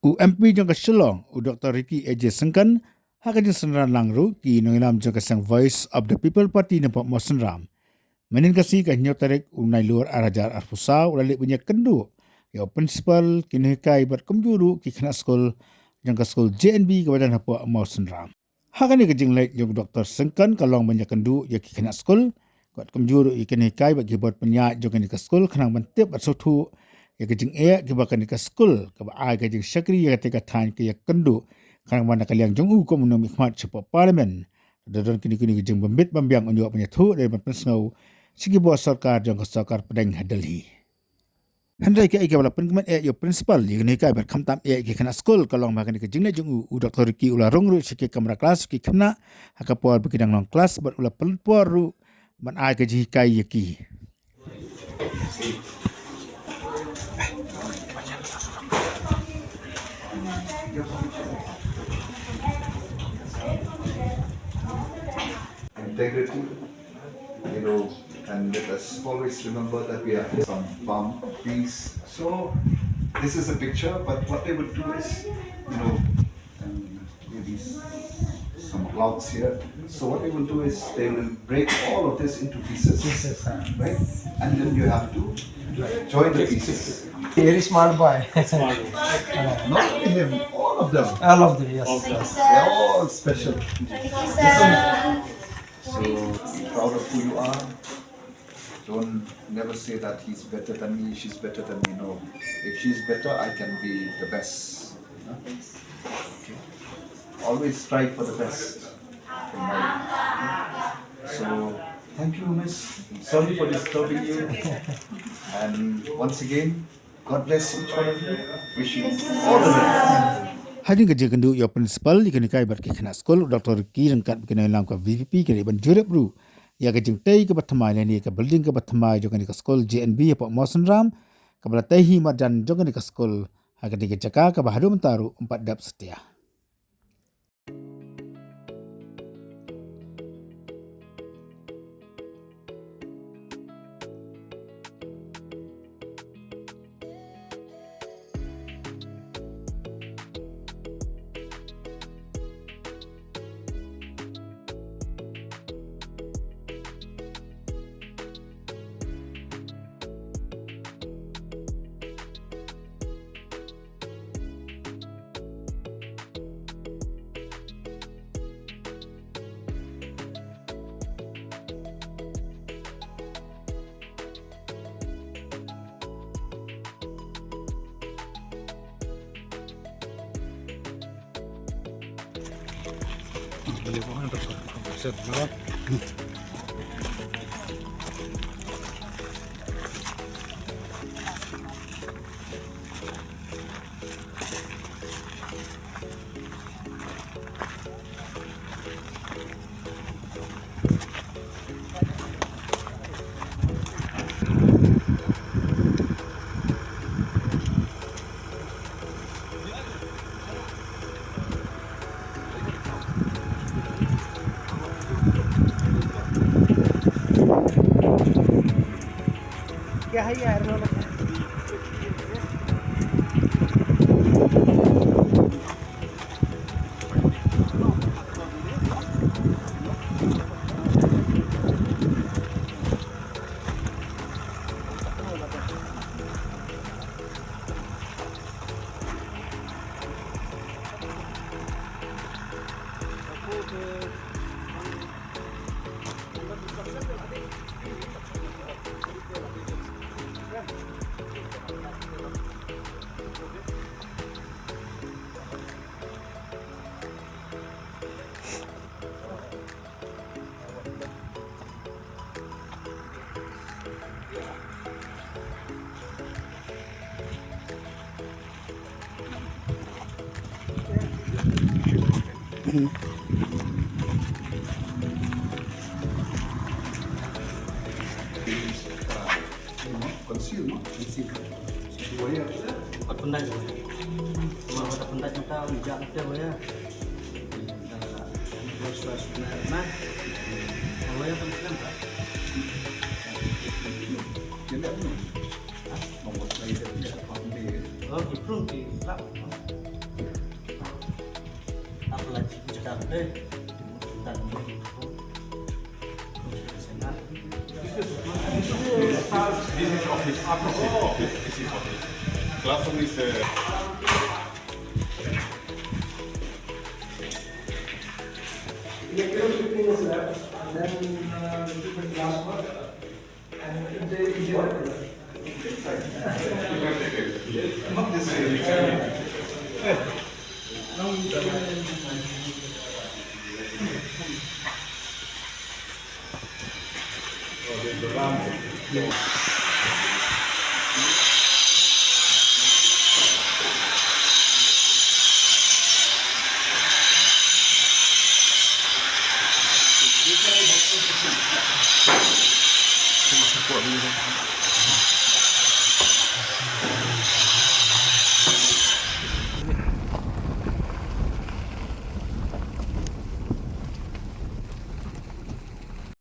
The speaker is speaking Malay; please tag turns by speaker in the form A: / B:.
A: MP jong ka Shillong, Dr. Ricky AJ Sengkan, haka jong senran langru ki nongilam jong ka sang Voice of the People Party nampak Mawsynram. Menin kasi ka nyotarek unai luar arajar arfusa ulalik punya kendu. Ya principal Jinghikai berkemjuru ki Khynnah Skul jong ka Skul JNV kepada nampak Mawsynram. Haka ni kejing lek jong Dr. Sengkan kalong banyak kendu ya ki Khynnah Skul. Kuat kemjuru i Jinghikai bagi buat penyak jong ka Skul kenang bentip bersutu. Ya kejing kebakan ke Skul keba ai kejing syakri ya ketika tan ke ya kendu karang mana kaliang jong hukum menum hikmat cepat parlimen dan kini kejing bembit bambiang unjuk punya tu dari pensengau sigi buat sarkar jong ke sarkar pedang Delhi handai ke bala pengkemat yo principal ya ni kai berkam tam ke Khynnah Skul kalong makan kejing le jong Dr. Ricky ulah rung ru sigi kamera kelas ki Khynnah hakapuar bekidang long kelas ber ulah pelpuar ru man ai ke Jinghikai yaki.
B: Integrity, and let us always remember that we are some farm peace. So this is a picture, but what they would do is, and maybe some clouds here. So what they will do is they will break all of this into pieces, right? And then you have to join the pieces.
C: Very smart boy.
B: Not only him, all of them.
C: All of them, yes.
B: They're all special. So be proud of who you are. Don't never say that he's better than me, she's better than me. No. If she's better, I can be the best. Okay. Always strive for the best in life. So thank you, Miss. Sorry for disturbing you. And once again, God bless each one of you. Wish you all the best.
A: Hading kerja kendu ya principal di Jinghikai ber Khynnah Skul Dr. Ricky rengkat berkenaan lam ka VVP kali ban jurep ru ya kejing tei ke bathamai ni ke building ke bathamai jong ka Skul JNV apa Mawsynram ke bala tehi marjan jong ka Skul ha ke jaka ke bahadu mentaru 4 dap setia.
C: क्या है यार
B: Conceal, no?
C: Pendat je. Cuma ada pendat kita ujak kita ya. Suasana nah. Kalau yang penting apa?
B: Jadi apa? Nomor saya tidak paham dia.
C: Oh, itu Eh, tak senang.
D: This is office. This is office. Classroom is
E: Electricity is left, and then different glass work, and it's a easy work.
B: Not this way.
D: support